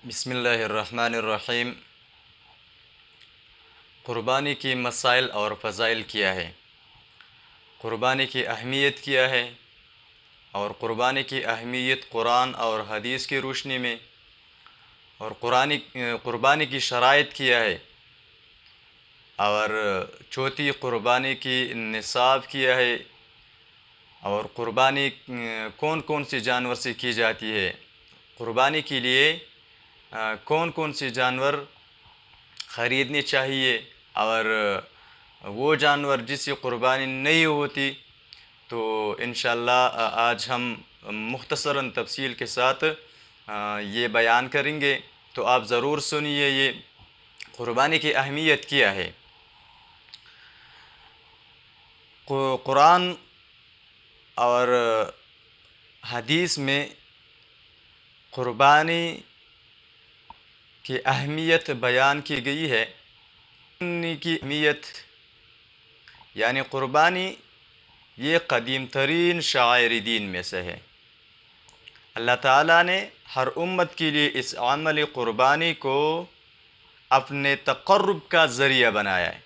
بسم اللہ الرحمن الرحیم۔ قربانی کی مسائل اور فضائل کیا ہے، قربانی کی اہمیت کیا ہے، اور قربانی کی اہمیت قرآن اور حدیث کی روشنی میں، اور قربانی کی شرائط کیا ہے، اور چوتھی قربانی کی نصاب کیا ہے، اور قربانی کون کون سی جانور سے کی جاتی ہے، قربانی کے لیے کون کون سی جانور خریدنی چاہیے، اور وہ جانور جس کی قربانی نہیں ہوتی تو انشاءاللہ آج ہم مختصراً تفصیل کے ساتھ یہ بیان کریں گے، تو آپ ضرور سنیے یہ قربانی کی اہمیت کیا ہے۔ قرآن اور حدیث میں قربانی کی اہمیت بیان کی گئی ہے۔ قربانی کی اہمیت یعنی قربانی یہ قدیم ترین شعائر دین میں سے ہے۔ اللہ تعالیٰ نے ہر امت کے لیے اس عمل قربانی کو اپنے تقرب کا ذریعہ بنایا ہے،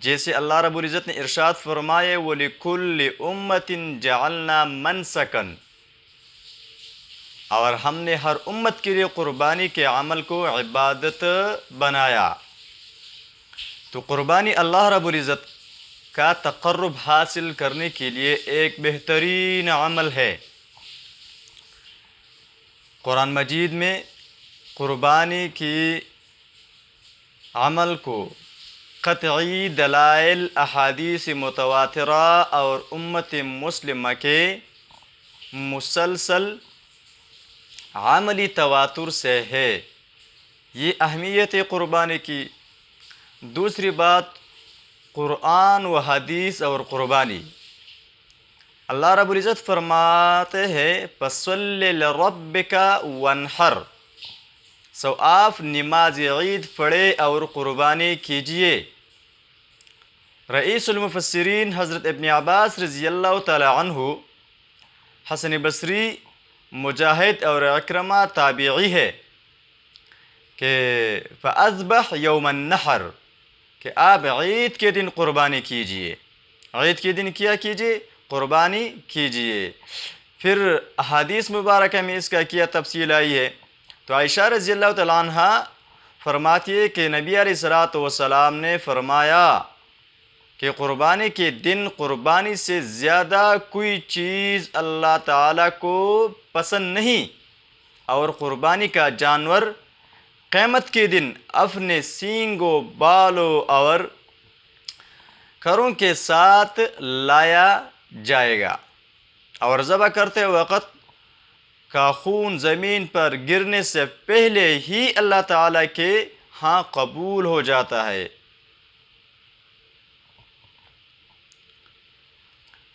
جیسے اللہ رب العزت نے ارشاد فرمائے وَلِكُلِّ أُمَّةٍ جَعَلْنَا مَنْسَكًا، اور ہم نے ہر امت کے لیے قربانی کے عمل کو عبادت بنایا۔ تو قربانی اللہ رب العزت کا تقرب حاصل کرنے کے لیے ایک بہترین عمل ہے۔ قرآن مجید میں قربانی کی عمل کو قطعی دلائل احادیث متواترہ اور امت مسلمہ کے مسلسل عملی تواتر سے ہے۔ یہ اہمیت قربانی کی۔ دوسری بات، قرآن و حدیث اور قربانی، اللہ رب العزت فرماتے ہیں فَصَلِّ لِرَبِّكَ وَانْحَرْ، سو آپ نماز عید پڑھے اور قربانی کیجئے۔ رئیس المفسرین حضرت ابن عباس رضی اللہ تعالی عنہ، حسن بصری، مجاہد اور اکرمہ تابعی ہے کہ فَأَذْبَحْ يَوْمَ النَّحْرِ، کہ آپ عید کے دن قربانی کیجئے۔ عید کے دن کیا کیجئے؟ قربانی کیجئے۔ پھر احادیث مبارکہ میں اس کا کیا تفصیل آئی ہے، تو عائشہ رضی اللہ تعالیٰ عنہ فرماتی ہے کہ نبی علیہ السلام نے فرمایا کہ قربانی کے دن قربانی سے زیادہ کوئی چیز اللہ تعالیٰ کو پسند نہیں، اور قربانی کا جانور قیامت کے دن اپنے سینگوں، بالوں اور کھروں کے ساتھ لایا جائے گا، اور ذبح کرتے وقت کا خون زمین پر گرنے سے پہلے ہی اللہ تعالیٰ کے ہاں قبول ہو جاتا ہے۔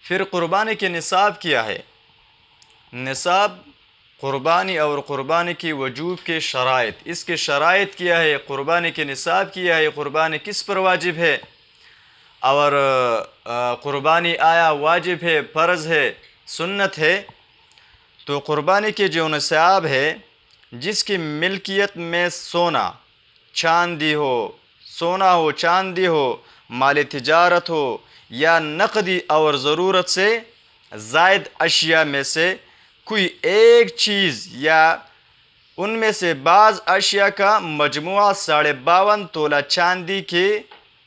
پھر قربانی کے نصاب کیا ہے؟ نصاب قربانی اور قربانی کی وجوب کے شرائط، اس کے شرائط کیا ہے، قربانی کے نصاب کیا ہے، قربانی کس پر واجب ہے، اور قربانی آیا واجب ہے، فرض ہے، سنت ہے۔ تو قربانی کے جو نصاب ہے، جس کی ملکیت میں سونا چاندی ہو، سونا ہو، چاندی ہو، مال تجارت ہو، یا نقدی اور ضرورت سے زائد اشیاء میں سے کوئی ایک چیز یا ان میں سے بعض اشیاء کا مجموعہ 52.5 تولہ چاندی کے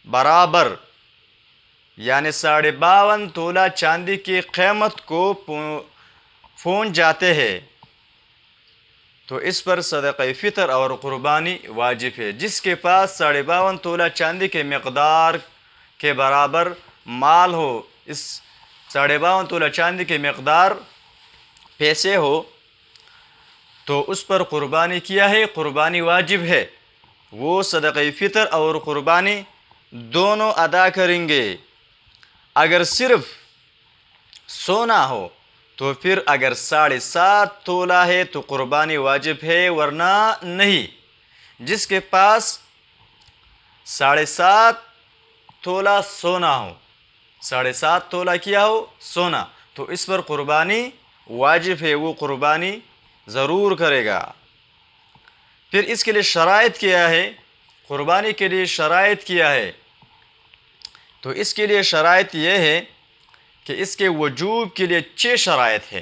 برابر، یعنی 52.5 تولہ چاندی کی قیمت کو پہنچ جاتے ہیں، تو اس پر صدقہ فطر اور قربانی واجب ہے۔ جس کے پاس 52.5 تولہ چاندی کے مقدار کے برابر مال ہو، اس 52.5 تولہ چاندی کے مقدار پیسے ہو، تو اس پر قربانی کیا ہے، قربانی واجب ہے۔ وہ صدقہ فطر اور قربانی دونوں ادا کریں گے۔ اگر صرف سونا ہو تو پھر اگر 7.5 تولہ ہے تو قربانی واجب ہے، ورنہ نہیں۔ جس کے پاس 7.5 تولہ سونا ہو، 7.5 تولہ کیا ہو، سونا، تو اس پر قربانی واجب ہے، وہ قربانی ضرور کرے گا۔ پھر اس کے لیے شرائط کیا ہے، قربانی کے لیے شرائط کیا ہے؟ تو اس کے لیے شرائط یہ ہے کہ اس کے وجوب کے لیے 6 شرائط ہے۔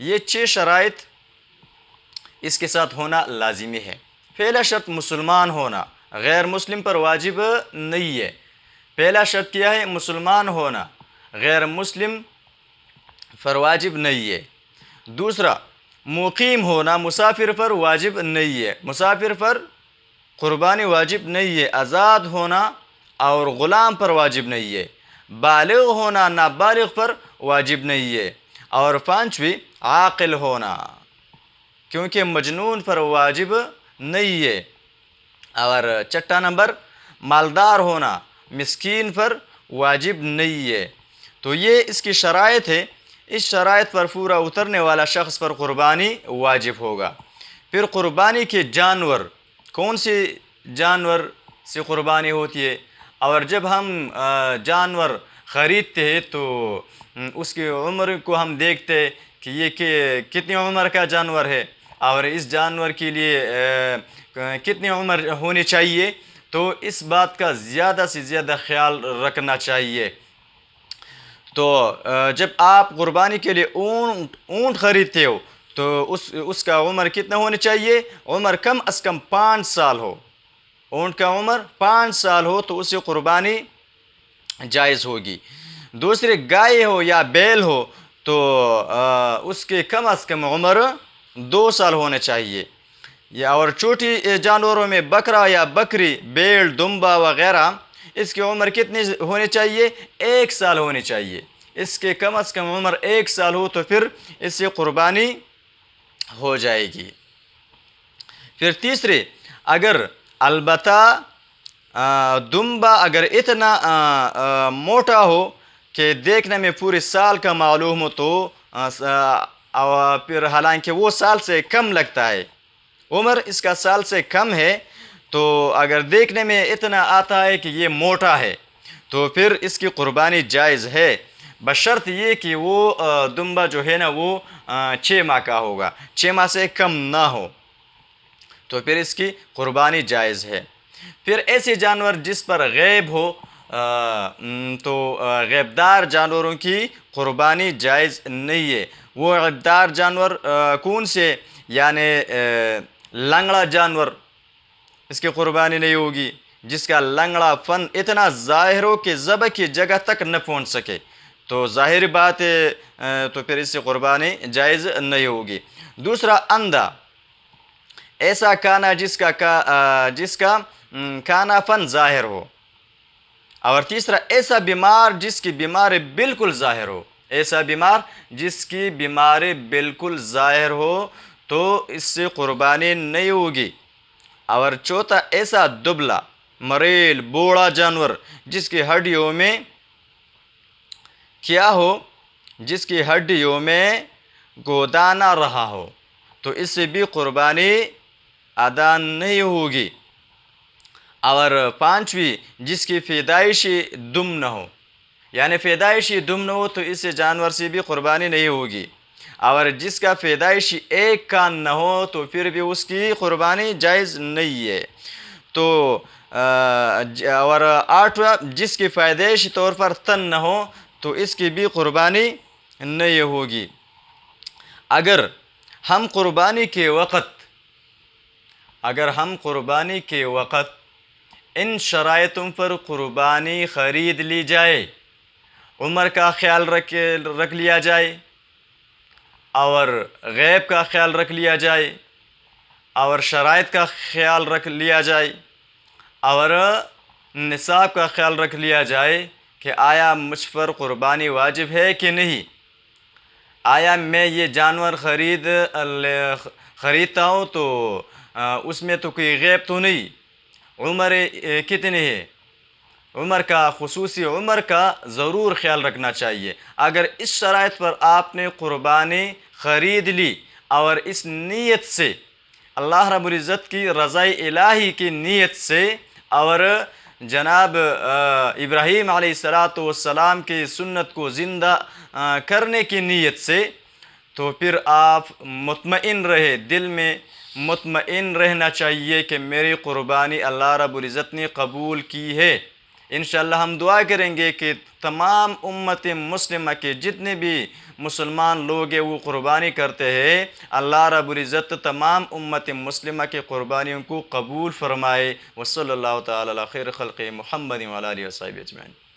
یہ 6 شرائط اس کے ساتھ ہونا لازمی ہے۔ پہلا شرط مسلمان ہونا، غیر مسلم پر واجب نہیں ہے۔ پہلا شرط کیا ہے؟ مسلمان ہونا، غیر مسلم پر واجب نہیں ہے۔ دوسرا مقیم ہونا، مسافر پر واجب نہیں ہے، مسافر پر قربانی واجب نہیں ہے۔ آزاد ہونا اور غلام پر واجب نہیں ہے۔ بالغ ہونا نابالغ پر واجب نہیں ہے۔ اور پانچویں عاقل ہونا، کیونکہ مجنون پر واجب نہیں ہے۔ اور چھٹا نمبر مالدار ہونا، مسکین پر واجب نہیں ہے۔ تو یہ اس کی شرائط ہے۔ اس شرائط پر پورا اترنے والا شخص پر قربانی واجب ہوگا۔ پھر قربانی کے جانور، کون سے جانور سے قربانی ہوتی ہے؟ اور جب ہم جانور خریدتے ہیں تو اس کی عمر کو ہم دیکھتے ہیں کہ یہ کتنی عمر کا جانور ہے اور اس جانور کے لیے کتنی عمر ہونی چاہیے، تو اس بات کا زیادہ سے زیادہ خیال رکھنا چاہیے۔ تو جب آپ قربانی کے لیے اونٹ خریدتے ہو تو اس کا عمر کتنا ہونی چاہیے؟ عمر کم از کم 5 سال ہو۔ اونٹ کا عمر 5 سال ہو تو اسے قربانی جائز ہوگی۔ دوسرے گائے ہو یا بیل ہو تو اس کے کم از کم عمر 2 سال ہونے چاہیے۔ یا اور چھوٹی جانوروں میں بکرا یا بکری، بیل، دمبا وغیرہ، اس کی عمر کتنی ہونی چاہیے؟ 1 سال ہونی چاہیے۔ اس کے کم از کم عمر 1 سال ہو تو پھر اس سے قربانی ہو جائے گی۔ پھر تیسرے، اگر البتہ دمبا اگر اتنا موٹا ہو کہ دیکھنے میں پورے سال کا معلوم ہو تو پھر حالانکہ وہ سال سے کم لگتا ہے، عمر اس کا سال سے کم ہے، تو اگر دیکھنے میں اتنا آتا ہے کہ یہ موٹا ہے تو پھر اس کی قربانی جائز ہے، بشرط یہ کہ وہ دمبا جو ہے نا وہ 6 ماہ کا ہوگا، 6 ماہ سے کم نہ ہو، تو پھر اس کی قربانی جائز ہے۔ پھر ایسے جانور جس پر غیب ہو تو غیبدار جانوروں کی قربانی جائز نہیں ہے۔ وہ غیبدار جانور کون سے؟ یعنی لنگڑا جانور، اس کی قربانی نہیں ہوگی۔ جس کا لنگڑا فن اتنا ظاہر ہو کہ ذبح کی جگہ تک نہ پہنچ سکے، تو ظاہر بات ہے تو پھر اس سے قربانی جائز نہیں ہوگی۔ دوسرا اندھا، ایسا کانا جس کا کانا فن ظاہر ہو۔ اور تیسرا ایسا بیمار جس کی بیماری بالکل ظاہر ہو، ایسا بیمار جس کی بیماری بالکل ظاہر ہو تو اس سے قربانی نہیں ہوگی۔ اور چوتھا ایسا دبلا، مریل، بوڑھا جانور جس کی ہڈیوں میں کیا ہو، جس کی ہڈیوں میں گودانا رہا ہو، تو اس سے بھی قربانی ادا نہیں ہوگی۔ اور پانچویں، جس کی پیدائشی دم نہ ہو، یعنی پیدائشی دم نہ ہو تو اس جانور سے بھی قربانی نہیں ہوگی۔ اور جس کا پیدائشی ایک کان نہ ہو تو پھر بھی اس کی قربانی جائز نہیں ہے۔ تو اور آٹھواں، جس کی پیدائشی طور پر تن نہ ہو تو اس کی بھی قربانی نہیں ہوگی۔ اگر ہم قربانی کے وقت ان شرائطوں پر قربانی خرید لی جائے، عمر کا خیال رکھ لیا جائے، اور غیب کا خیال رکھ لیا جائے، اور شرائط کا خیال رکھ لیا جائے، اور نصاب کا خیال رکھ لیا جائے کہ آیا مجھ پر قربانی واجب ہے کہ نہیں، آیا میں یہ جانور خریدتا ہوں تو اس میں تو کوئی غیب تو نہیں، عمر کتنی ہے، عمر کا خصوصی عمر کا ضرور خیال رکھنا چاہیے۔ اگر اس شرائط پر آپ نے قربانی خرید لی اور اس نیت سے، اللہ رب العزت کی رضا الہی کی نیت سے اور جناب ابراہیم علیہ السلام کی سنت کو زندہ کرنے کی نیت سے، تو پھر آپ مطمئن رہے، دل میں مطمئن رہنا چاہیے کہ میری قربانی اللہ رب العزت نے قبول کی ہے۔ انشاءاللہ ہم دعا کریں گے کہ تمام امت مسلمہ کے جتنے بھی مسلمان لوگ ہیں وہ قربانی کرتے ہیں، اللہ رب العزت تمام امت مسلمہ کے قربانیوں کو قبول فرمائے۔ وصلی اللہ تعالی علی خیر خلق محمد وعلی آلہ وصحبہ اجمعین۔